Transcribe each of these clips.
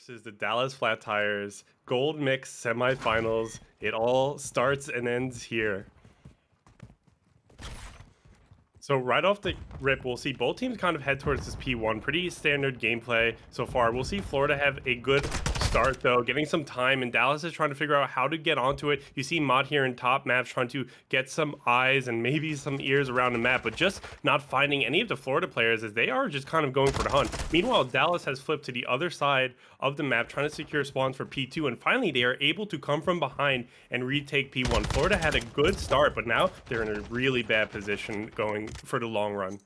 versus the Dallas Flat Tires Gold Mix Semifinals. It all starts and ends here. So right off the rip, we'll see both teams kind of head towards this P1. Pretty standard gameplay so far. We'll see Florida have a good start, though, getting some time, and Dallas is trying to figure out how to get onto it. You see Mod here in top maps trying to get some eyes and maybe some ears around the map, but just not finding any of the Florida players as they are just kind of going for the hunt. Meanwhile, Dallas has flipped to the other side of the map, trying to secure spawns for P2, and finally they are able to come from behind and retake P1. Florida had a good start, but now they're in a really bad position going for the long run.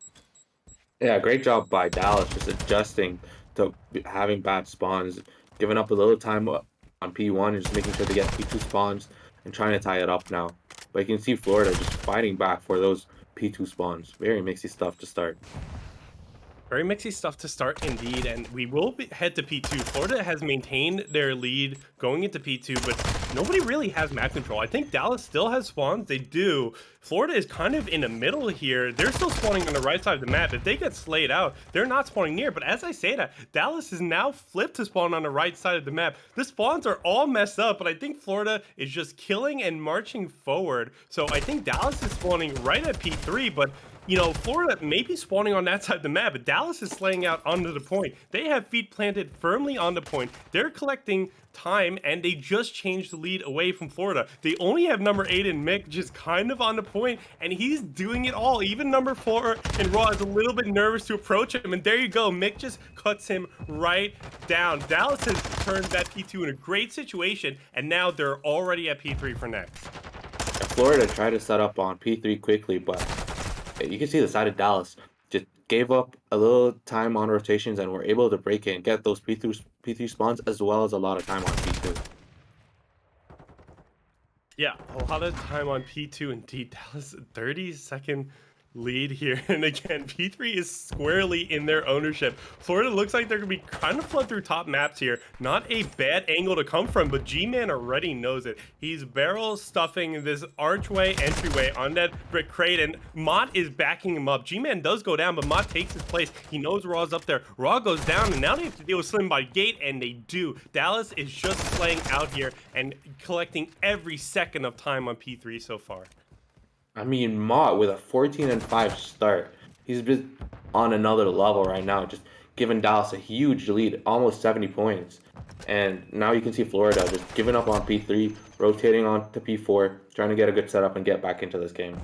Yeah, great job by Dallas just adjusting to having bad spawns, giving up a little time on P1 and just making sure they get P2 spawns and trying to tie it up now. But you can see Florida just fighting back for those P2 spawns. Very mixy stuff to start. Very mixy stuff to start indeed, and we will head to P2. Florida has maintained their lead going into P2, but nobody really has map control. I think Dallas still has spawns. They do. Florida is kind of in the middle here. They're still spawning on the right side of the map. If they get slayed out, they're not spawning near. But as I say that, Dallas is now flipped to spawn on the right side of the map. The spawns are all messed up, but I think Florida is just killing and marching forward. So I think Dallas is spawning right at P3, but you know, Florida may be spawning on that side of the map, but Dallas is slaying out onto the point. They have feet planted firmly on the point. They're collecting time, and they just changed the lead away from Florida. They only have number 8 and Mick just kind of on the point, and he's doing it all. Even number 4 and Raw is a little bit nervous to approach him, and there you go. Mick just cuts him right down. Dallas has turned that P2 in a great situation, and now they're already at P3 for next. Florida tried to set up on P3 quickly, but you can see the side of Dallas just gave up a little time on rotations and were able to break it and get those P3 spawns as well as a lot of time on P2. Yeah, a lot of time on P2 indeed. Dallas 30-second lead here, and again P3 is squarely in their ownership. Florida looks like they're gonna be kind of flood through top maps here. Not a bad angle to come from, but G-Man already knows it. He's barrel stuffing this archway entryway on that brick crate, and Mott is backing him up. G-Man does go down, but Mott takes his place. He knows Raw's up there. Raw goes down, and now they have to deal with Slim by gate, and they do. Dallas is just playing out here and collecting every second of time on P3 so far. I mean, Mott with a 14-5 start. He's been on another level right now, just giving Dallas a huge lead, almost 70 points. And now you can see Florida just giving up on P3, rotating on to P4, trying to get a good setup and get back into this game.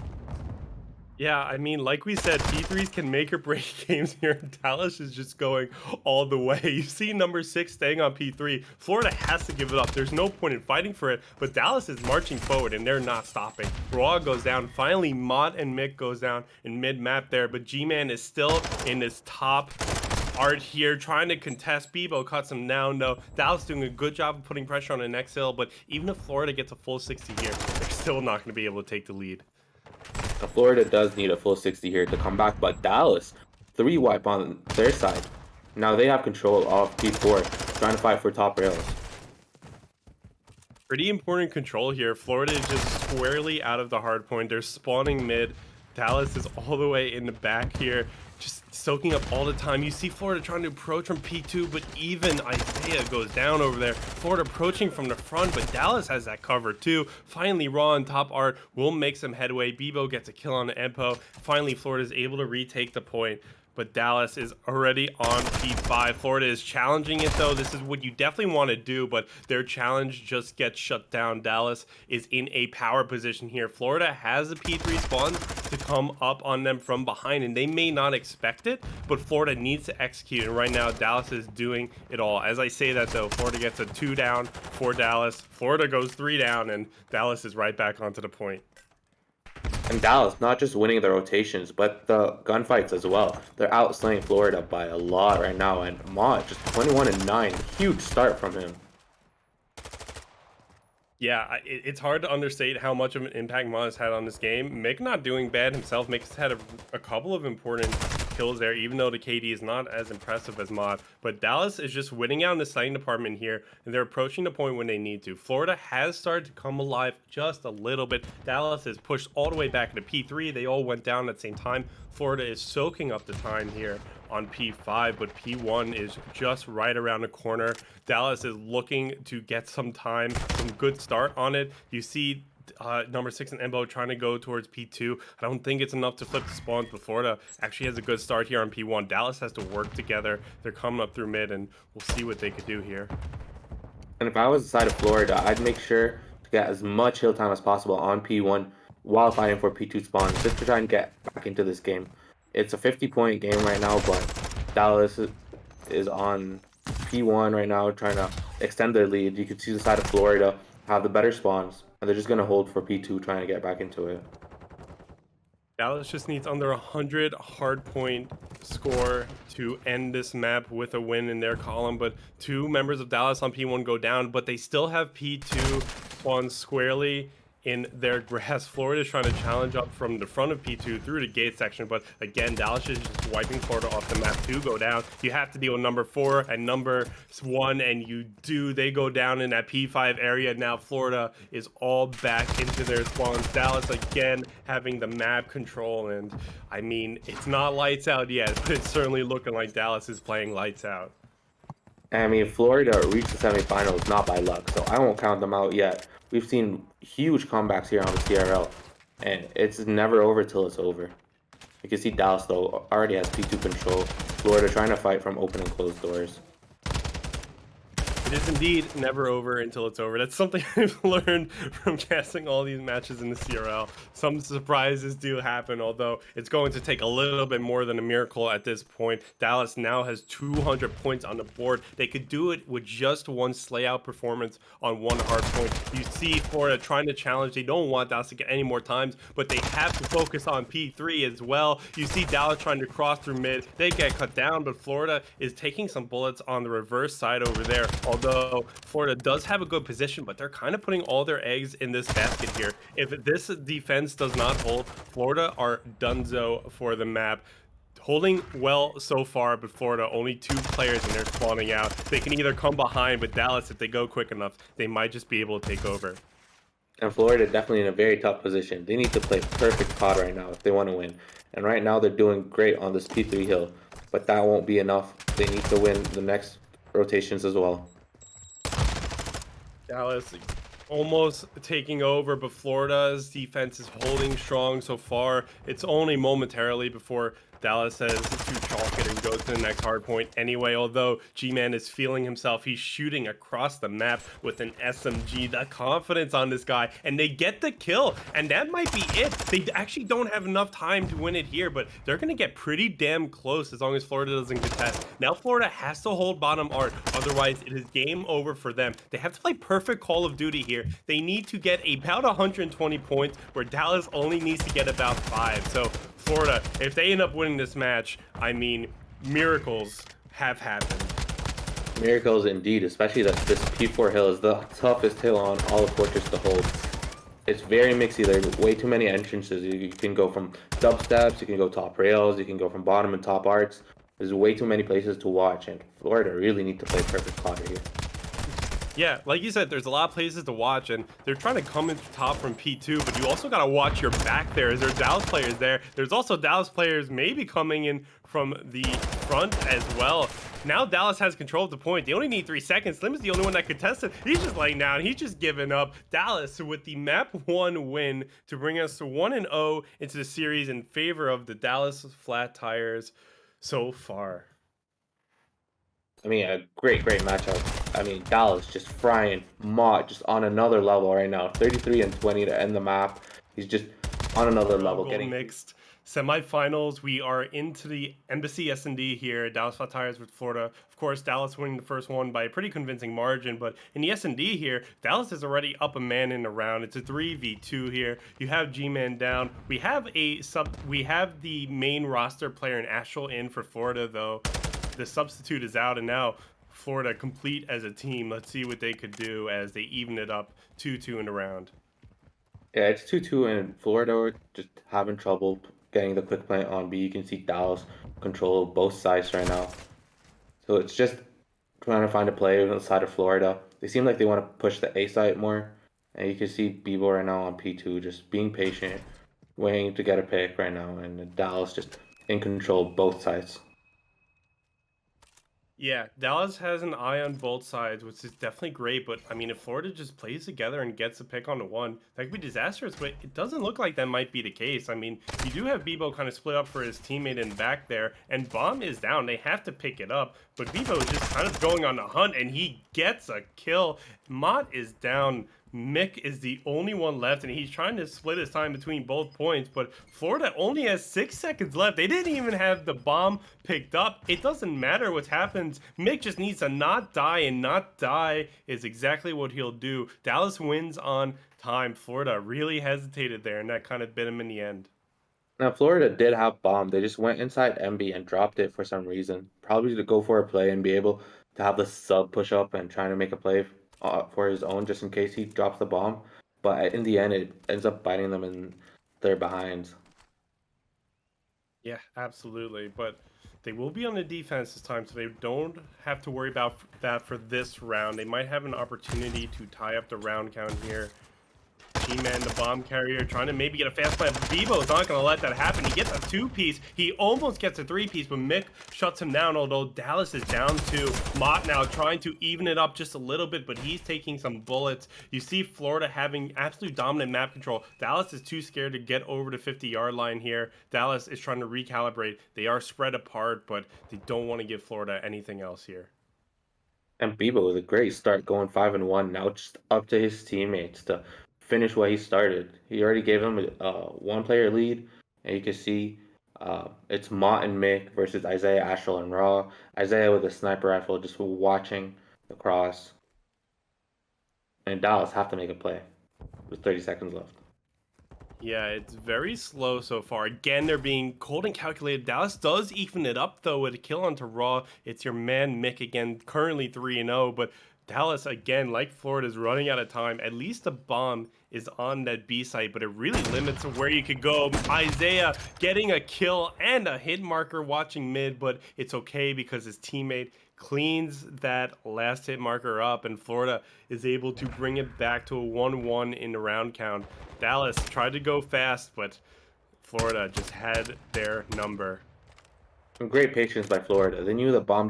Yeah, I mean, like we said, P3s can make or break games here. Dallas is just going all the way. You see number 6 staying on P3. Florida has to give it up. There's no point in fighting for it, but Dallas is marching forward, and they're not stopping. Raw goes down. Finally, Mott and Mick goes down in mid-map there, but G-Man is still in this top art here, trying to contest. Bebo cuts him down, though. Dallas doing a good job of putting pressure on the next hill, but even if Florida gets a full 60 here, they're still not going to be able to take the lead. Florida does need a full 60 here to come back, but Dallas, 3 wipe on their side. Now they have control of P4, trying to fight for top rails. Pretty important control here. Florida is just squarely out of the hard point. They're spawning mid. Dallas is all the way in the back here, just soaking up all the time. You see Florida trying to approach from P2, but even Isaiah goes down over there. Florida approaching from the front, but Dallas has that cover too. Finally, Raw on top art will make some headway. Bebo gets a kill on the Empo. Finally, Florida is able to retake the point, but Dallas is already on P5. Florida is challenging it, though. This is what you definitely want to do, but their challenge just gets shut down. Dallas is in a power position here. Florida has a P3 spawn to come up on them from behind, and they may not expect it, but Florida needs to execute, and right now Dallas is doing it all. As I say that, though, Florida gets a 2 down for Dallas. Florida goes 3 down, and Dallas is right back onto the point. And Dallas not just winning the rotations, but the gunfights as well. They're outslaying Florida by a lot right now, and Mott just 21-9. Huge start from him. Yeah, it's hard to understate how much of an impact Mon has had on this game. Mick not doing bad himself. Mick has had a couple of important kills there, even though the KD is not as impressive as Mod. But Dallas is just winning out in the sighting department here, and they're approaching the point when they need to. Florida has started to come alive just a little bit. Dallas is pushed all the way back into P3. They all went down at the same time. Florida is soaking up the time here on P5, but P1 is just right around the corner. Dallas is looking to get some time, some good start on it. You see number 6 and Embo trying to go towards P2. I don't think it's enough to flip the spawns, but Florida actually has a good start here on P1. Dallas has to work together. They're coming up through mid, and we'll see what they could do here. And if I was the side of Florida, I'd make sure to get as much hill time as possible on P1 while fighting for P2 spawns, just to try and get back into this game. It's a 50-point game right now, but Dallas is on P1 right now, trying to extend their lead. You can see the side of Florida have the better spawns, and they're just going to hold for P2, trying to get back into it. Dallas just needs under 100 hardpoint score to end this map with a win in their column, but two members of Dallas on P1 go down, but they still have P2 spawn squarely in their grass. Florida is trying to challenge up from the front of P2 through the gate section, but again, Dallas is just wiping Florida off the map to go down. You have to deal with number 4 and number 1, and you do. They go down in that P5 area. Now Florida is all back into their spawns. Dallas again having the map control, and I mean, it's not lights out yet, but it's certainly looking like Dallas is playing lights out. I mean, Florida reached the semifinals not by luck, so I won't count them out yet. We've seen huge comebacks here on the CRL, and it's never over till it's over. You can see Dallas, though, already has P2 control. Florida trying to fight from open and closed doors. It is indeed never over until it's over. That's something I've learned from casting all these matches in the CRL. Some surprises do happen, although it's going to take a little bit more than a miracle at this point. Dallas now has 200 points on the board. They could do it with just one slay out performance on one hard point. You see Florida trying to challenge. They don't want Dallas to get any more times, but they have to focus on P3 as well. You see Dallas trying to cross through mid. They get cut down, but Florida is taking some bullets on the reverse side over there. Although Florida does have a good position, but they're kind of putting all their eggs in this basket here. If this defense does not hold, Florida are donezo for the map. Holding well so far, but Florida only 2 players and they're spawning out. They can either come behind, but Dallas, if they go quick enough, they might just be able to take over. And Florida definitely in a very tough position. They need to play perfect pod right now if they want to win. And right now they're doing great on this P3 hill, but that won't be enough. They need to win the next rotations as well. Dallas almost taking over, but Florida's defense is holding strong so far. It's only momentarily before Dallas says to chalk it and go to the next hard point anyway, although G-Man is feeling himself. He's shooting across the map with an SMG. The confidence on this guy, and they get the kill, and that might be it. They actually don't have enough time to win it here, but they're going to get pretty damn close as long as Florida doesn't contest. Now Florida has to hold bottom art, otherwise it is game over for them. They have to play perfect Call of Duty here. They need to get about 120 points, where Dallas only needs to get about 5. So Florida, if they end up winning this match, I mean, miracles have happened. Miracles indeed, especially that this P4 hill is the toughest hill on all of Fortress to hold. It's very mixy. There's way too many entrances. You can go from dubsteps, you can go top rails, you can go from bottom and top arts. There's way too many places to watch, and Florida really need to play perfect Potter here. Yeah, like you said, there's a lot of places to watch, and they're trying to come in top from P2, but you also got to watch your back there. There's Dallas players there. There's also Dallas players maybe coming in from the front as well. Now Dallas has control of the point. They only need 3 seconds. Slim is the only one that contested. He's just laying down. He's just giving up. Dallas with the map 1 win to bring us to 1-0 into the series in favor of the Dallas Flat Tires so far. I mean, a great matchup. I mean, Dallas just frying Mott just on another level right now. 33 and 20 to end the map. He's just on another level. Getting mixed semifinals. We are into the Embassy S&D here. Dallas Flat Tires with Florida. Of course, Dallas winning the first one by a pretty convincing margin. But in the S&D here, Dallas is already up a man in the round. It's a 3v2 here. You have G-Man down. We have the main roster player in Astral in for Florida, though. The substitute is out, and now Florida complete as a team. Let's see what they could do as they even it up 2-2 in the round. Yeah, it's 2-2, and Florida are just having trouble getting the quick plant on B. You can see Dallas control both sides right now. So it's just trying to find a play on the side of Florida. They seem like they want to push the A side more. And you can see Bebo right now on P2 just being patient, waiting to get a pick right now. And Dallas just in control both sides. Yeah, Dallas has an eye on both sides, which is definitely great. But I mean, if Florida just plays together and gets a pick on the one, that could be disastrous. But it doesn't look like that might be the case. I mean, you do have Bebo kind of split up for his teammate in back there, and Bomb is down. They have to pick it up, but Bebo is just kind of going on the hunt, and he gets a kill. Mott is down. Mick is the only one left, and he's trying to split his time between both points, but Florida only has 6 seconds left. They didn't even have the bomb picked up. It doesn't matter what happens. Mick just needs to not die, and not die is exactly what he'll do. Dallas wins on time. Florida really hesitated there, and that kind of bit him in the end. Now, Florida did have bomb. They just went inside MB and dropped it for some reason. Probably to go for a play and be able to have the sub push up and trying to make a play for his own just in case he drops the bomb. But in the end, it ends up biting them in their behinds. Yeah, absolutely. But they will be on the defense this time, so they don't have to worry about that for this round. They might have an opportunity to tie up the round count here. G-Man, the bomb carrier, trying to maybe get a fast play. Bebo's not going to let that happen. He gets a 2-piece. He almost gets a 3-piece, but Mick shuts him down, although Dallas is down 2. Mott now trying to even it up just a little bit, but he's taking some bullets. You see Florida having absolute dominant map control. Dallas is too scared to get over the 50-yard line here. Dallas is trying to recalibrate. They are spread apart, but they don't want to give Florida anything else here. And Bebo with a great start going 5-1. Now just up to his teammates to finish what he started. He already gave him a one player lead, and you can see it's Mott and Mick versus Isaiah, Astral, and Raw. Isaiah with a sniper rifle just watching the cross. And Dallas have to make a play with 30 seconds left. Yeah, it's very slow so far. Again, they're being cold and calculated. Dallas does even it up, though, with a kill onto Raw. It's your man, Mick, again, currently 3-0, but Dallas, again, like Florida, is running out of time. At least the bomb is on that B site, but it really limits where you could go. Isaiah getting a kill and a hit marker watching mid, but it's okay because his teammate cleans that last hit marker up, and Florida is able to bring it back to a 1-1 in the round count. Dallas tried to go fast, but Florida just had their number. Some great patience by Florida. They knew the bomb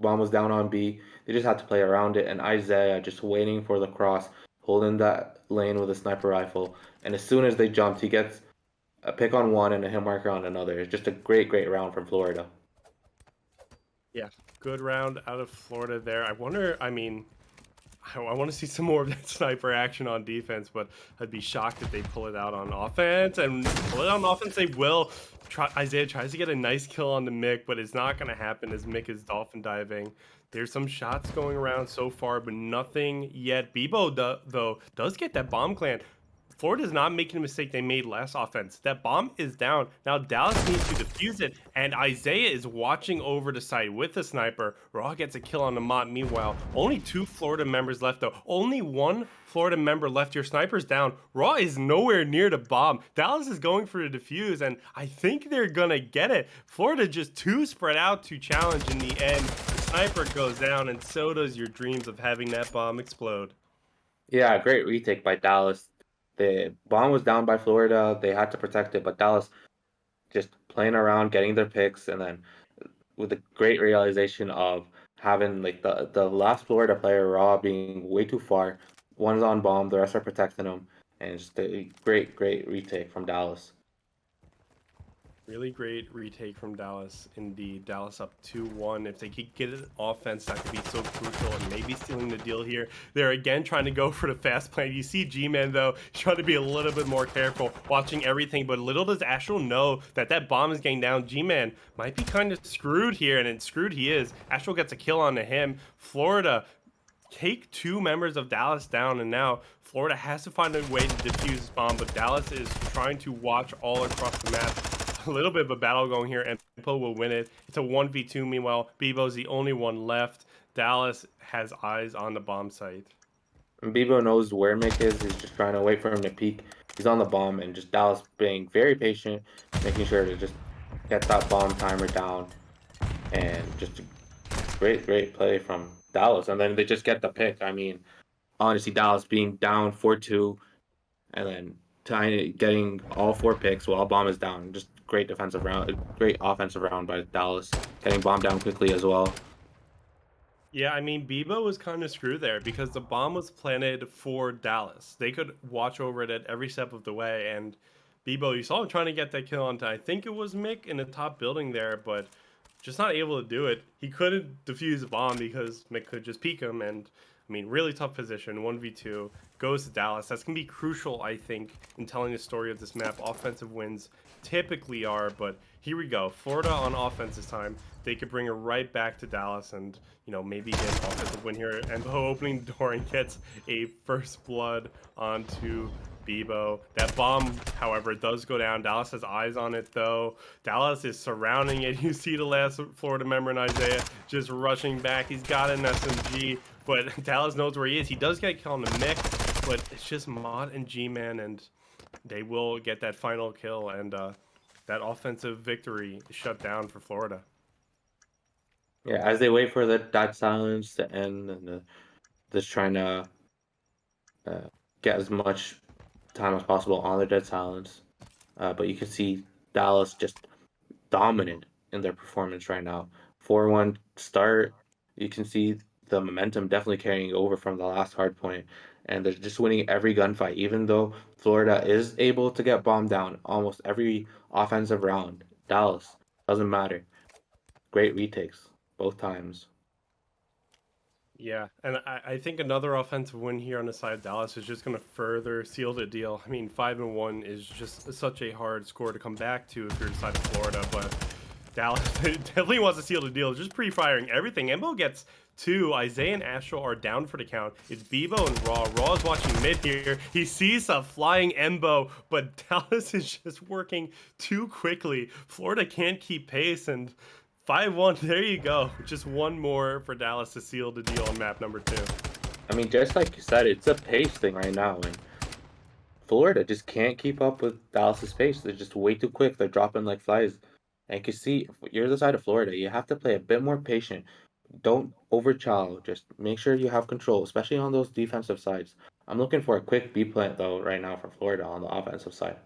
was down on B. They just had to play around it, and Isaiah just waiting for the cross, holding that lane with a sniper rifle. And as soon as they jumped, he gets a pick on one and a hit marker on another. It's just a great, great round from Florida. Yeah, good round out of Florida there. I wonder, I mean, I want to see some more of that sniper action on defense, but I'd be shocked if they pull it out on offense. And pull it out on offense, they will. Isaiah tries to get a nice kill on the Mick, but it's not going to happen as Mick is dolphin diving. There's some shots going around so far, but nothing yet. Bebo, though, does get that bomb clan. Florida's not making a mistake they made last offense. That bomb is down. Now Dallas needs to defuse it, and Isaiah is watching over the site with the sniper. Raw gets a kill on the Mott. Meanwhile, only 2 Florida members left, though. Only 1 Florida member left. Your sniper's down. Raw is nowhere near the bomb. Dallas is going for the defuse, and I think they're gonna get it. Florida just too spread out to challenge in the end. The sniper goes down, and so does your dreams of having that bomb explode. Yeah, great retake by Dallas. The bomb was down by Florida. They had to protect it, but Dallas just playing around, getting their picks, and then with the great realization of having like the last Florida player Raw being way too far. One's on bomb, the rest are protecting him, and just a great, great retake from Dallas. Really great retake from Dallas. Indeed, Dallas up 2-1. If they could get an offense, that could be so crucial and maybe stealing the deal here. They're again trying to go for the fast play. You see G-Man, though, trying to be a little bit more careful, watching everything. But little does Astral know that that bomb is getting down. G-Man might be kind of screwed here, and screwed he is. Astral gets a kill onto him. Florida take 2 members of Dallas down, and now Florida has to find a way to defuse this bomb, but Dallas is trying to watch all across the map. A little bit of a battle going here, and Empo will win it. It's a 1v2. Meanwhile, Bebo's the only one left. Dallas has eyes on the bomb site. And Bebo knows where Mick is. He's just trying to wait for him to peek. He's on the bomb, and just Dallas being very patient, making sure to just get that bomb timer down, and just a great play from Dallas. And then they just get the pick. I mean, honestly, Dallas being down 4-2, and then getting all 4 picks while bomb is down. Just great defensive round, great offensive round by Dallas, getting bomb down quickly as well. Yeah, I mean, Bebo was kind of screwed there because the bomb was planted for Dallas. They could watch over it at every step of the way. And Bebo, you saw him trying to get that kill onto, I think it was Mick in the top building there, but just not able to do it. He couldn't defuse the bomb because Mick could just peek him. And I mean, really tough position. 1v2 goes to Dallas. That's going to be crucial, I think, in telling the story of this map. Offensive wins typically are, but here we go. Florida on offense this time. They could bring her right back to Dallas and, you know, maybe get an offensive win here. And opening the door and gets a first blood onto Bebo. That bomb, however, does go down. Dallas has eyes on it, though. Dallas is surrounding it. You see the last Florida member in Isaiah just rushing back. He's got an SMG, but Dallas knows where he is. He does get a kill on the mix, but it's just Mod and G-Man, and they will get that final kill, and that offensive victory is shut down for Florida. Yeah, as they wait for that silence to end, and just trying to get as much time as possible on the dead silence. But you can see Dallas just dominant in their performance right now. 4-1 start. You can see the momentum definitely carrying over from the last hard point, and they're just winning every gunfight. Even though Florida is able to get bombed down almost every offensive round, Dallas doesn't matter. Great retakes both times. Yeah, and I think another offensive win here on the side of Dallas is just going to further seal the deal. I mean, 5-1 is just such a hard score to come back to if you're the side of Florida, but Dallas definitely wants to seal the deal. Just pre-firing everything. Embo gets 2. Isaiah and Astral are down for the count. It's Bebo and Raw. Raw is watching mid here. He sees a flying Embo, but Dallas is just working too quickly. Florida can't keep pace, and 5-1, there you go. Just one more for Dallas to seal the deal on map number 2. I mean, just like you said, it's a pace thing right now, and Florida just can't keep up with Dallas's pace. They're just way too quick. They're dropping like flies. And you can see, if you're the side of Florida, you have to play a bit more patient. Don't overchow. Just make sure you have control, especially on those defensive sides. I'm looking for a quick B plant, though, right now for Florida on the offensive side.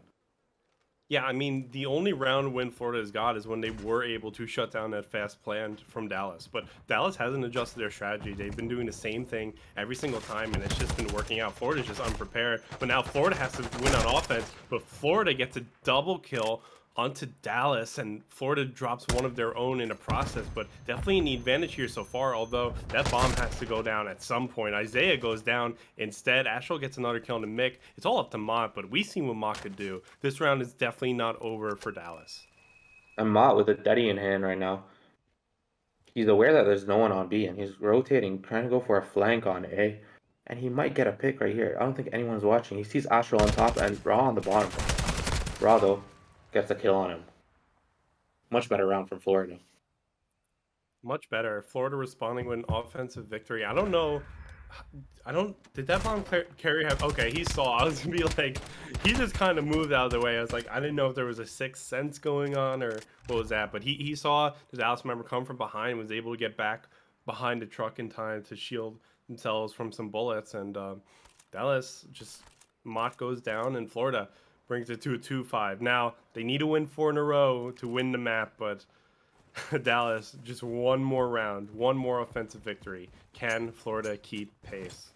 Yeah, I mean, the only round win Florida has got is when they were able to shut down that fast plan from Dallas. But Dallas hasn't adjusted their strategy. They've been doing the same thing every single time, and it's just been working out. Florida's just unprepared. But now Florida has to win on offense, but Florida gets a double kill onto Dallas, and Florida drops one of their own in the process, but definitely an advantage here so far, although that bomb has to go down at some point. Isaiah goes down instead. Astral gets another kill on the Mick. It's all up to Mott, but we've seen what Mott could do. This round is definitely not over for Dallas. And Mott with a Daddy in hand right now. He's aware that there's no one on B, and he's rotating, trying to go for a flank on A. And he might get a pick right here. I don't think anyone's watching. He sees Astral on top and Raw on the bottom. Raw, though, gets a kill on him. Much better round from Florida. Much better. Florida responding with an offensive victory. I don't know. Did that bomb carry have? Okay, he saw. I was gonna be like, he just kind of moved out of the way. I was like, I didn't know if there was a sixth sense going on or what was that. But he saw the Dallas member come from behind and was able to get back behind the truck in time to shield themselves from some bullets. And Dallas just Mott goes down, and Florida brings it to a 2-5. Now they need to win 4 in a row to win the map, but Dallas, just one more round, one more offensive victory. Can Florida keep pace?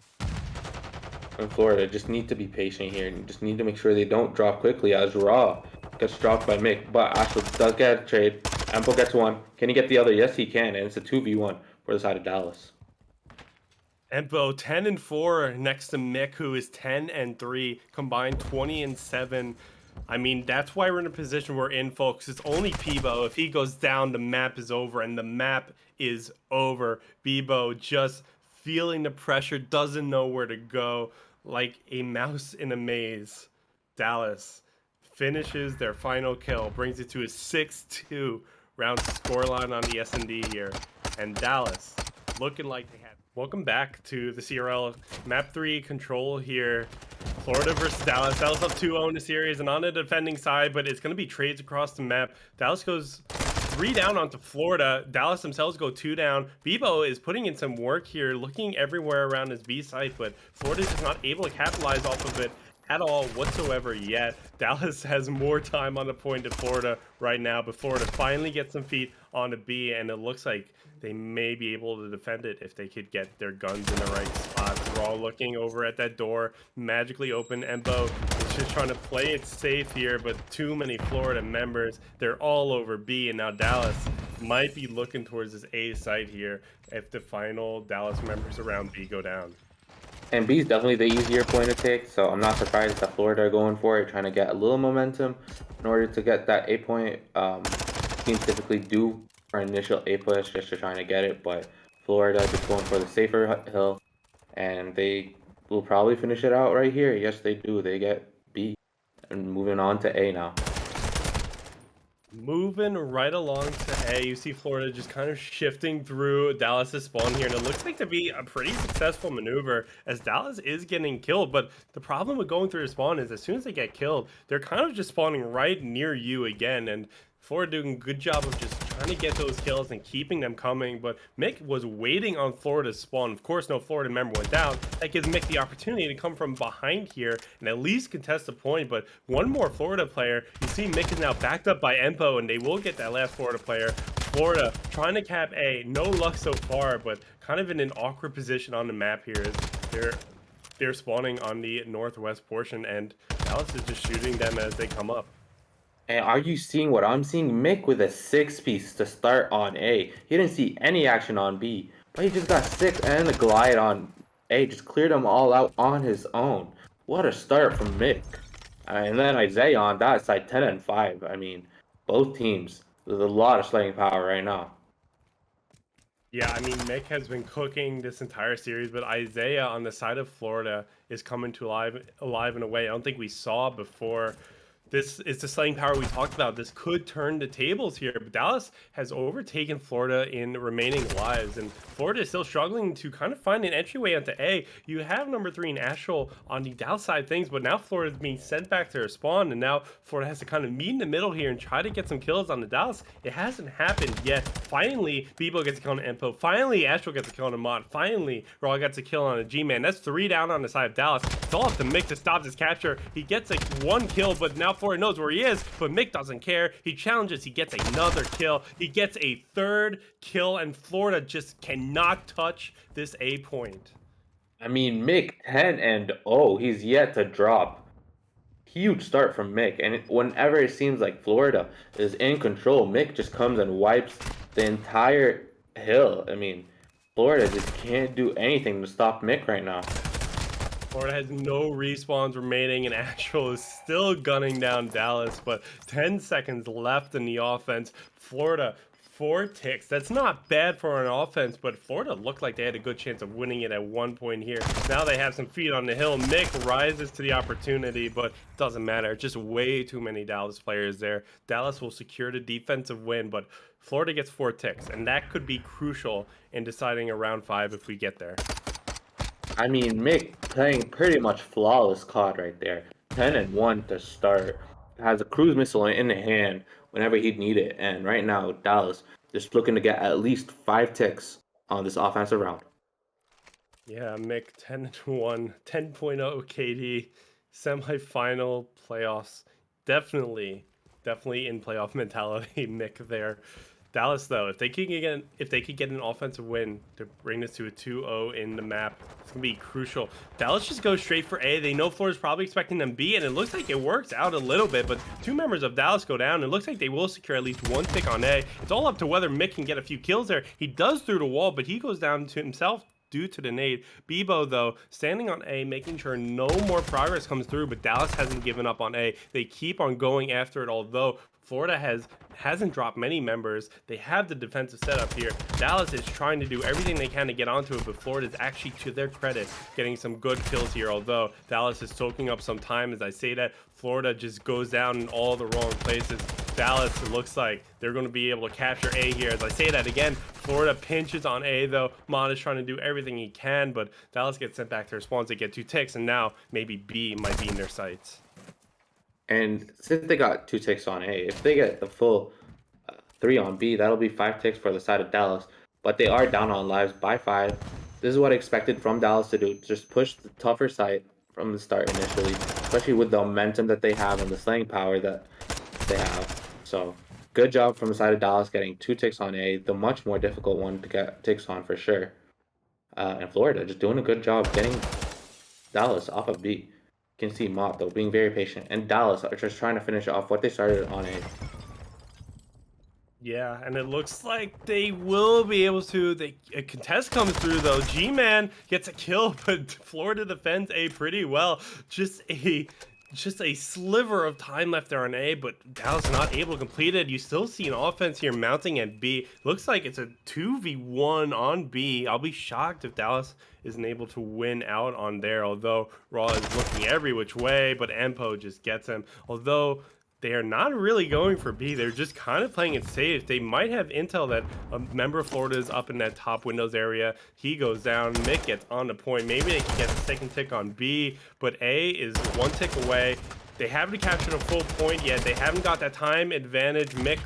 And Florida just need to be patient here and just need to make sure they don't drop quickly as Raw gets dropped by Mick. But Astral does get a trade. Ample gets one. Can he get the other? Yes, he can. And it's a 2v1 for the side of Dallas. Empo 10-4 next to Mick, who is 10-3, combined 20-7. I mean, that's why we're in a position we're in, folks. It's only Bebo. If he goes down, the map is over, and the map is over. Bebo just feeling the pressure, doesn't know where to go, like a mouse in a maze. Dallas finishes their final kill, brings it to a 6-2 round scoreline on the S&D here. And Dallas looking like they had. Welcome back to the CRL map 3 control here. Florida versus Dallas. Dallas up 2-0 in the series and on the defending side, but it's going to be trades across the map. Dallas goes 3 down onto Florida. Dallas themselves go 2 down. Bebo is putting in some work here, looking everywhere around his B site, but Florida is just not able to capitalize off of it at all whatsoever yet. Dallas has more time on the point of Florida right now, but Florida finally gets some feet on the B, and it looks like they may be able to defend it if they could get their guns in the right spot. We're all looking over at that door, magically open. Embo is just trying to play it safe here, but too many Florida members. They're all over B, and now Dallas might be looking towards this A site here if the final Dallas members around B go down. And B is definitely the easier point to take, so I'm not surprised that Florida are going for it, trying to get a little momentum in order to get that A point. Teams typically do for initial A push just to trying to get it, but Florida just going for the safer hill, and they will probably finish it out right here. Yes, they do. They get B, and moving on to A now. Moving right along to A, you see Florida just kind of shifting through Dallas's spawn here, and it looks like to be a pretty successful maneuver as Dallas is getting killed. But the problem with going through the spawn is as soon as they get killed, they're kind of just spawning right near you again, and Florida doing a good job of just trying to get those kills and keeping them coming, but Mick was waiting on Florida's spawn. Of course, no Florida member went down. That gives Mick the opportunity to come from behind here and at least contest the point, but one more Florida player. You see Mick is now backed up by Empo, and they will get that last Florida player. Florida trying to cap A. No luck so far, but kind of in an awkward position on the map here as they're spawning on the northwest portion, and Dallas is just shooting them as they come up. And are you seeing what I'm seeing? Mick with a 6-piece to start on A. He didn't see any action on B, but he just got 6 and the glide on A. Just cleared them all out on his own. What a start from Mick. And then Isaiah on that side, 10 and 5. I mean, both teams, there's a lot of slaying power right now. Yeah, I mean, Mick has been cooking this entire series, but Isaiah on the side of Florida is coming to alive in a way I don't think we saw before. This is the slaying power we talked about. This could turn the tables here, but Dallas has overtaken Florida in remaining lives, and Florida is still struggling to kind of find an entryway onto A. You have number 3 in Asheville on the Dallas side of things, but now Florida is being sent back to their spawn, and now Florida has to kind of meet in the middle here and try to get some kills on the Dallas. It hasn't happened yet. Finally, Bebo gets a kill on Empo. Finally, Asheville gets a kill on a Mod. Finally, Raw gets a kill on a G-Man. That's 3 down on the side of Dallas. It's all up to Mick to stop this capture. He gets like 1 kill, but now Florida knows where he is, but Mick doesn't care. He challenges, he gets another kill. He gets a 3rd kill, and Florida just cannot touch this A point. I mean, Mick 10 and 0. He's yet to drop. Huge start from Mick, and whenever it seems like Florida is in control, Mick just comes and wipes the entire hill. I mean, Florida just can't do anything to stop Mick right now. Florida has no respawns remaining, and Asheville is still gunning down Dallas, but 10 seconds left in the offense. Florida, 4 ticks. That's not bad for an offense, but Florida looked like they had a good chance of winning it at one point here. Now they have some feet on the hill. Mick rises to the opportunity, but it doesn't matter. Just way too many Dallas players there. Dallas will secure the defensive win, but Florida gets 4 ticks, and that could be crucial in deciding a round 5 if we get there. I mean, Mick playing pretty much flawless COD right there. 10 and 1 to start. Has a cruise missile in the hand whenever he'd need it. And right now, Dallas just looking to get at least 5 ticks on this offensive round. Yeah, Mick 10 and 1, 10.0 KD, semifinal playoffs. Definitely in playoff mentality, Mick there. Dallas, though, if they could get an offensive win to bring this to a 2-0 in the map, it's gonna be crucial. Dallas just goes straight for A. They know Florida's probably expecting them B, and it looks like it works out a little bit, but 2 members of Dallas go down. It looks like they will secure at least 1 tick on A. It's all up to whether Mick can get a few kills there. He does through the wall, but he goes down to himself due to the nade. Bebo, though, standing on A, making sure no more progress comes through, but Dallas hasn't given up on A. They keep on going after it, although Florida hasn't dropped many members. They have the defensive setup here. Dallas is trying to do everything they can to get onto it, but Florida is actually, to their credit, getting some good kills here, although Dallas is soaking up some time. As I say that, Florida just goes down in all the wrong places. Dallas, it looks like they're going to be able to capture A here. As I say that again, Florida pinches on A, though. Mod is trying to do everything he can, but Dallas gets sent back to their spawns. They get 2 ticks, and now maybe B might be in their sights. And since they got 2 ticks on A, if they get the full 3 on B, that'll be 5 ticks for the side of Dallas. But they are down on lives by 5. This is what I expected from Dallas to do. Just push the tougher side from the start initially, especially with the momentum that they have and the slaying power that they have. So good job from the side of Dallas getting 2 ticks on A, the much more difficult one to get ticks on for sure. And Florida just doing a good job getting Dallas off of B. You can see Mott though being very patient, and Dallas are just trying to finish off what they started on A. Yeah, and it looks like they will be able to. A contest comes through though. G-Man gets a kill, but Florida defends A pretty well. Just a sliver of time left there on A, but Dallas not able to complete it. You still see an offense here mounting at B. Looks like it's a 2v1 on B. I'll be shocked if Dallas isn't able to win out on there, although Raw is looking every which way, but Empo just gets him. Although they are not really going for B. They're just kind of playing it safe. They might have intel that a member of Florida is up in that top windows area. He goes down. Mick gets on the point. Maybe they can get the second tick on B, but A is 1 tick away. They haven't captured a full point yet. They haven't got that time advantage. Mick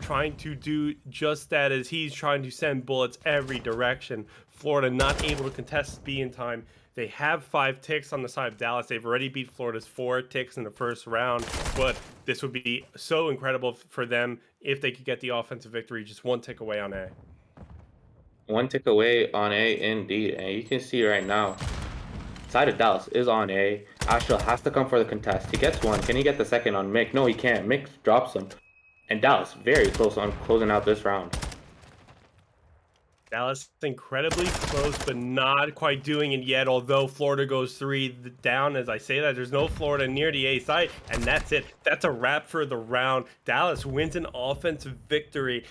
trying to do just that as he's trying to send bullets every direction. Florida not able to contest B in time. They have 5 ticks on the side of Dallas. They've already beat Florida's 4 ticks in the first round, but this would be so incredible for them if they could get the offensive victory, just 1 tick away on A. 1 tick away on A indeed, and you can see right now, side of Dallas is on A. Ashel has to come for the contest. He gets 1. Can he get the second on Mick? No, he can't. Mick drops him. And Dallas very close on closing out this round. Dallas incredibly close, but not quite doing it yet, although Florida goes 3 down. As I say that, there's no Florida near the A side, and that's it. That's a wrap for the round. Dallas wins an offensive victory.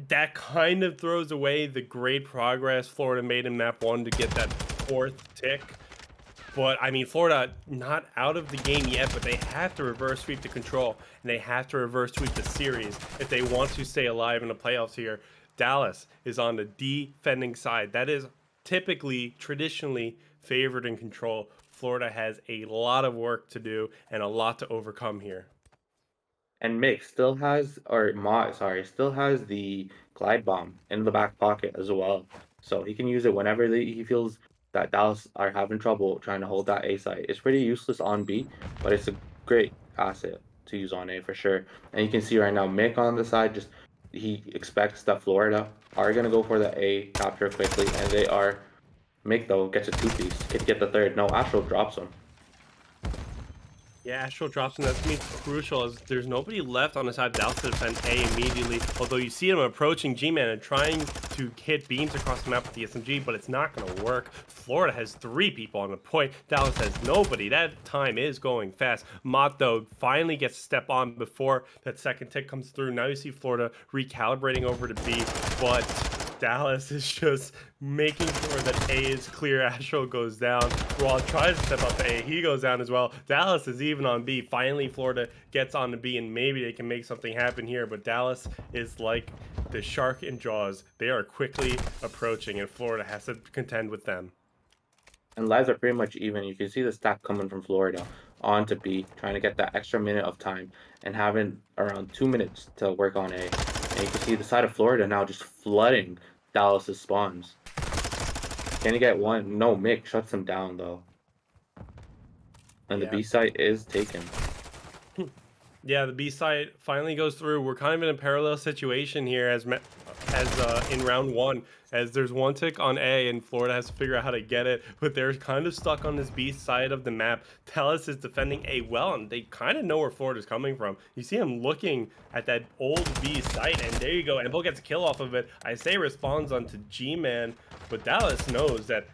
That kind of throws away the great progress Florida made in map 1 to get that 4th tick. But, I mean, Florida not out of the game yet, but they have to reverse sweep the control, and they have to reverse sweep the series if they want to stay alive in the playoffs here. Dallas is on the defending side. That is typically, traditionally favored in control. Florida has a lot of work to do and a lot to overcome here. And Mick still has, or Mott, sorry, still has the glide bomb in the back pocket as well. So he can use it whenever he feels that Dallas are having trouble trying to hold that A site. It's pretty useless on B, but it's a great asset to use on A for sure. And you can see right now, Mick on the side, just he expects that Florida are going to go for the A capture quickly, and they are. Mick, though, gets a 2-piece. Can get the third. No, Astral drops him. Yeah, Astral drops him. That's going to be crucial as there's nobody left on the side of Dallas to defend A immediately. Although you see him approaching G-Man and trying to hit beams across the map with the SMG, but it's not going to work. Florida has 3 people on the point. Dallas has nobody. That time is going fast. Mott, though, finally gets to step on before that second tick comes through. Now you see Florida recalibrating over to B, but Dallas is just making sure that A is clear. Astro goes down. Raw tries to step up A. He goes down as well. Dallas is even on B. Finally, Florida gets on to B, and maybe they can make something happen here. But Dallas is like the shark in Jaws. They are quickly approaching, and Florida has to contend with them. And lives are pretty much even. You can see the stack coming from Florida on to B, trying to get that extra minute of time and having around 2 minutes to work on A. And you can see the side of Florida now just flooding Dallas's spawns. Can he get 1? No, Mick shuts him down though. And the B site is taken. Yeah, the B side finally goes through. We're kind of in a parallel situation here as in round 1, as there's 1 tick on A and Florida has to figure out how to get it, but they're kind of stuck on this B side of the map. Dallas is defending A well, and they kind of know where Florida's coming from. You see him looking at that old B site, and there you go. Empo gets a kill off of it. I say responds onto G-Man, but Dallas knows that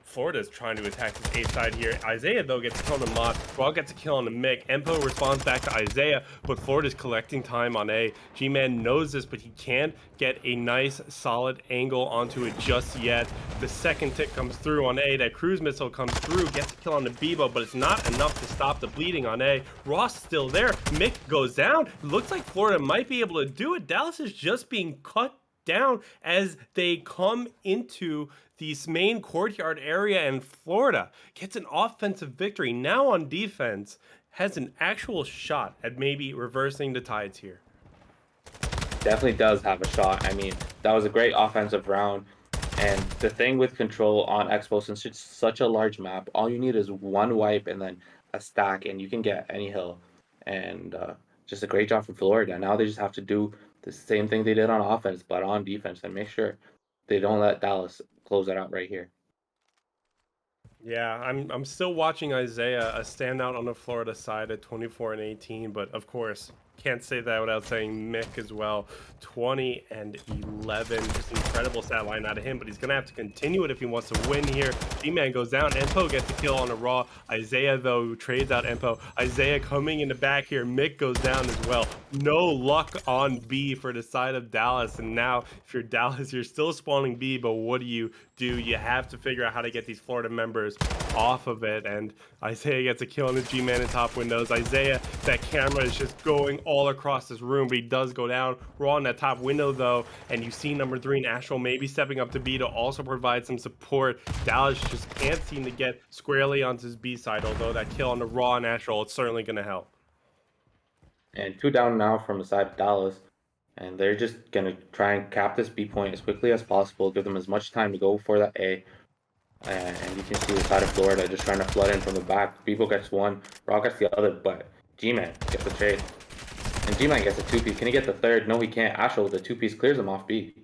Florida's trying to attack his A side here. Isaiah, though, gets a kill on the Mod. Raw gets a kill on the Mick. Empo responds back to Isaiah, but Florida's collecting time on A. G-Man knows this, but he can't get a nice, solid angle onto it just yet. The second tick comes through on A. That cruise missile comes through, gets a kill on the Bebo, but it's not enough to stop the bleeding on A. Ross still there. Mick goes down. Looks like Florida might be able to do it. Dallas is just being cut down as they come into this main courtyard area, and Florida gets an offensive victory. Now on defense, has an actual shot at maybe reversing the tides here. Definitely does have a shot. I mean, that was a great offensive round. And the thing with control on Expo, since it's such a large map, all you need is one wipe and then a stack, and you can get any hill. And just a great job from Florida. Now they just have to do the same thing they did on offense, but on defense, and make sure they don't let Dallas close it out right here. Yeah, I'm still watching Isaiah, a standout on the Florida side at 24 and 18, but of course, can't say that without saying Mick as well. 20 and 11, just incredible stat line out of him, but he's gonna have to continue it if he wants to win here. G-Man goes down, Empo gets a kill on a Raw. Isaiah, though, trades out Empo. Isaiah coming in the back here, Mick goes down as well. No luck on B for the side of Dallas, and now if you're Dallas, you're still spawning B, but what do? You have to figure out how to get these Florida members off of it, and Isaiah gets a kill on the G-Man in top windows. Isaiah, that camera is just going all across this room, but he does go down. Raw in that top window, though, and you see number 3 in Astral maybe stepping up to B to also provide some support. Dallas just can't seem to get squarely onto his B side, although that kill on the Raw and Astral, it's certainly going to help. And 2 down now from the side of Dallas. And they're just going to try and cap this B point as quickly as possible, give them as much time to go for that A. And you can see the side of Florida just trying to flood in from the back. Bebo gets one, Raw gets the other, but G-Man gets the trade. And G-Man gets a 2-piece. Can he get the third? No, he can't. Astral with the 2-piece clears him off B.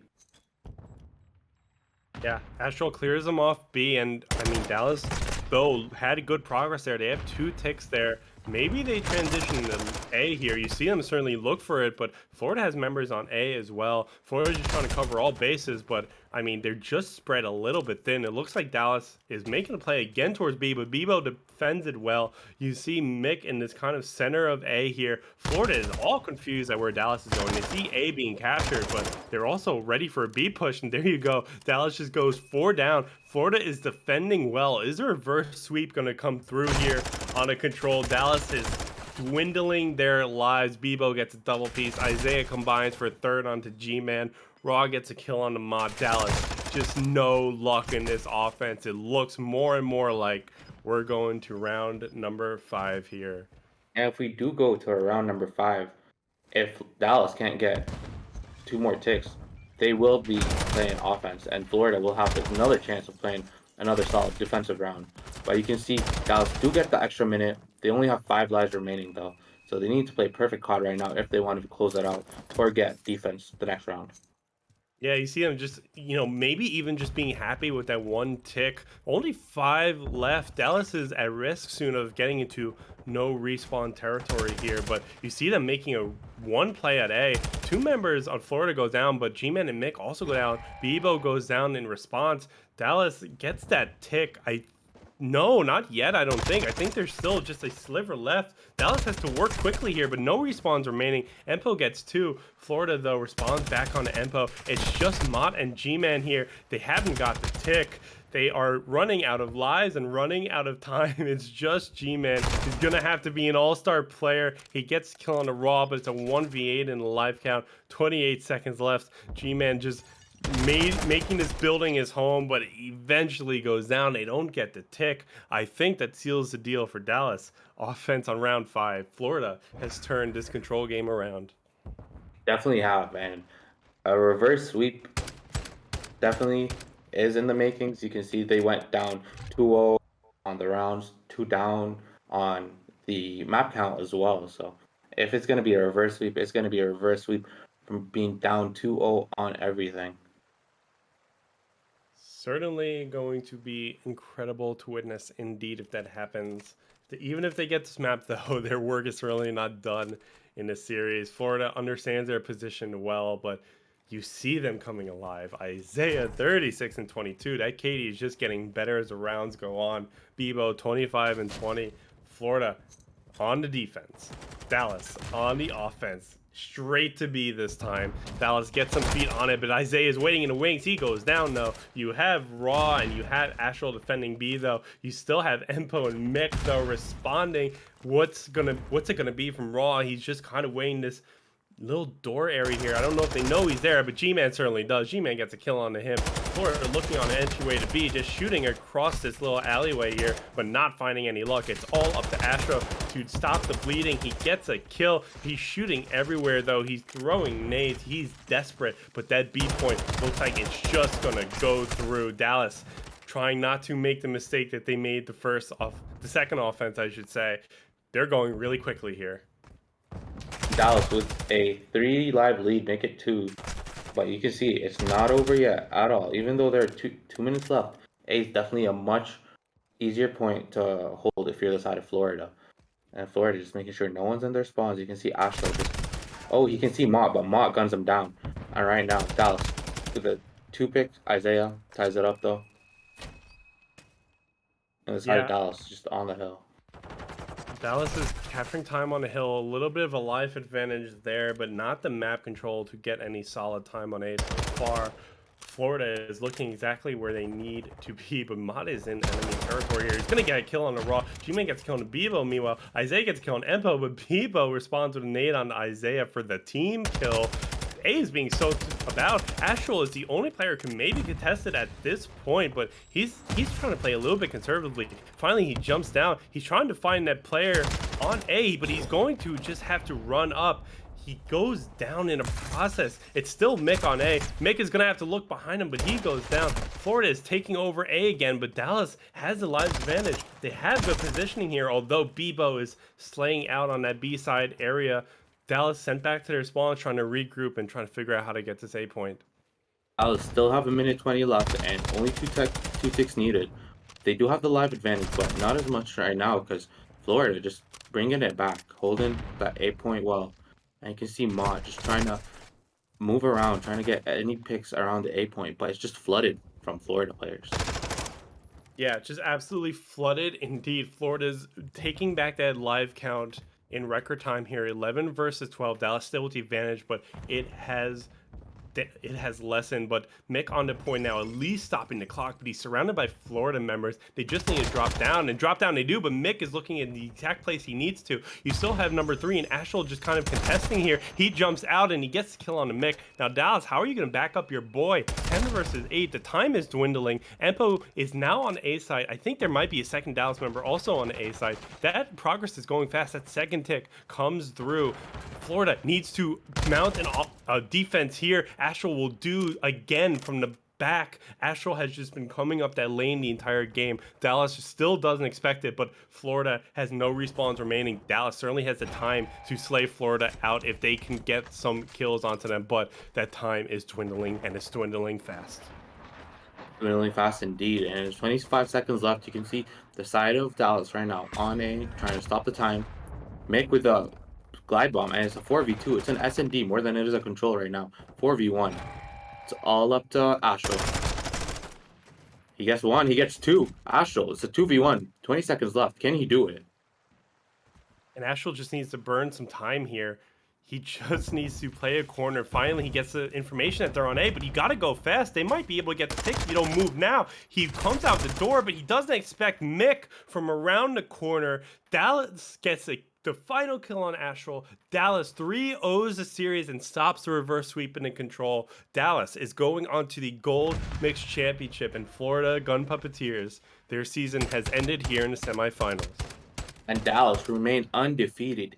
Yeah, Astral clears him off B, and I mean, Dallas, though, had good progress there. They have 2 ticks there. Maybe they transition to A here. You see them certainly look for it, but Florida has members on A as well. Florida's just trying to cover all bases, but I mean, they're just spread a little bit thin. It looks like Dallas is making a play again towards B, but Bebo defends it well. You see Mick in this kind of center of A here. Florida is all confused at where Dallas is going. They see A being captured, but they're also ready for a B push, and there you go. Dallas just goes 4 down. Florida is defending well. Is a reverse sweep going to come through here on a control? Dallas is dwindling their lives. Bebo gets a double piece. Isaiah combines for a third onto G-Man. Raw gets a kill on the Mod. Dallas, just no luck in this offense. It looks more and more like we're going to round number 5 here. And if we do go to round number 5, if Dallas can't get 2 more ticks, they will be playing offense, and Florida will have another chance of playing another solid defensive round. But you can see Dallas do get the extra minute. They only have 5 lives remaining, though, so they need to play perfect COD right now if they want to close it out or get defense the next round. Yeah, you see them just, maybe even just being happy with that 1 tick. Only 5 left. Dallas is at risk soon of getting into no respawn territory here, but you see them making a 1 play at A. 2 members on Florida go down, but G-Man and Mick also go down. Bebo goes down in response. Dallas gets that tick. No, not yet, I don't think. I think there's still just a sliver left. Dallas has to work quickly here, but no respawns remaining. Empo gets 2. Florida, though, responds back onto Empo. It's just Mott and G-Man here. They haven't got the tick. They are running out of lives and running out of time. It's just G-Man. He's going to have to be an all-star player. He gets kill on the Raw, but it's a 1v8 in the live count. 28 seconds left. G-Man just making this building his home, but it eventually goes down. They don't get the tick. I think that seals the deal for Dallas. Offense on round 5. Florida has turned this control game around. Definitely have, and a reverse sweep definitely is in the makings. You can see they went down 2-0 on the rounds, 2 down on the map count as well. So if it's going to be a reverse sweep, it's going to be a reverse sweep from being down 2-0 on everything. Certainly going to be incredible to witness indeed if that happens. Even if they get this map, though, their work is certainly not done in this series. Florida understands their position well, but you see them coming alive. Isaiah 36 and 22. That Katie is just getting better as the rounds go on. Bebo 25 and 20. Florida on the defense. Dallas on the offense. Straight to B this time. Dallas gets some feet on it, but Isaiah is waiting in the wings. He goes down though. You have Raw and you have Astral defending B though. You still have Empo and Mick though responding. What's it gonna be from Raw? He's just kind of waiting this little door area here. I don't know if they know he's there, but G-Man certainly does. G-Man gets a kill onto him. Florida looking on the entryway to B, just shooting across this little alleyway here, but not finding any luck. It's all up to Astro to stop the bleeding. He gets a kill. He's shooting everywhere, though. He's throwing nades. He's desperate, but that B point looks like it's just gonna go through. Dallas trying not to make the mistake that they made the second offense, I should say. They're going really quickly here. Dallas with a 3 live lead, make it 2. But you can see it's not over yet at all. Even though there are two minutes left, A is definitely a much easier point to hold if you're the side of Florida. And Florida just making sure no one's in their spawns. You can see Astro just... Oh, he can see Mott, but Mott guns him down. And right now, Dallas with the 2 picks. Isaiah ties it up, though. And the side of Dallas just on the hill. Dallas is capturing time on the hill, a little bit of a life advantage there, but not the map control to get any solid time on A so far. Florida is looking exactly where they need to be, but Mott is in enemy territory here. He's going to get a kill on the Raw. G-Man gets a kill on Bebo, meanwhile. Isaiah gets a kill on Empo, but Bebo responds with a nade on Isaiah for the team kill. A is being so about. Astral is the only player who can maybe contest it at this point, but he's trying to play a little bit conservatively. Finally, he jumps down. He's trying to find that player on A, but he's going to just have to run up. He goes down in a process. It's still Mick on A. Mick is going to have to look behind him, but he goes down. Florida is taking over A again, but Dallas has the live advantage. They have good positioning here, although Bebo is slaying out on that B side area. Dallas sent back to their spawn, trying to regroup and trying to figure out how to get this A point. Dallas still have a minute 20 left and only 2 ticks needed. They do have the live advantage, but not as much right now because Florida just bringing it back, holding that A point well. And you can see Mott just trying to move around, trying to get any picks around the A point, but it's just flooded from Florida players. Yeah, just absolutely flooded indeed. Florida's taking back that live count in record time here. 11 versus 12. Dallas still with the advantage, but it has lessened. But Mick on the point now, at least stopping the clock, but he's surrounded by Florida members. They just need to drop down, and drop down they do, but Mick is looking in the exact place he needs to. You still have number 3 and Astral just kind of contesting here. He jumps out and he gets the kill on the Mick. Now Dallas, how are you going to back up your boy? 10 versus 8. The time is dwindling. Empo is now on A side. I think there might be a second Dallas member also on the A side. That progress is going fast. That second tick comes through. Florida needs to mount a defense here. Astral will do again from the back. Astral has just been coming up that lane the entire game. Dallas still doesn't expect it, but Florida has no respawns remaining. Dallas certainly has the time to slay Florida out if they can get some kills onto them, but that time is dwindling, and it's dwindling fast. Dwindling fast indeed, and there's 25 seconds left. You can see the side of Dallas right now on A, trying to stop the time. Mick with a glide bomb, and it's a 4v2. It's an S&D more than it is a control right now. 4v1. It's all up to Astral. He gets 1, he gets 2. Astral, it's a 2v1. 20 seconds left. Can he do it? And Astral just needs to burn some time here. He just needs to play a corner. Finally, he gets the information that they're on A, but you got to go fast. They might be able to get the pick if you don't move now. He comes out the door, but he doesn't expect Mick from around the corner. Dallas gets the final kill on Astral. Dallas 3-0s the series and stops the reverse sweep and control. Dallas is going on to the Gold Mixed Championship, and Florida Puppeteers, their season has ended here in the semifinals. And Dallas remained undefeated.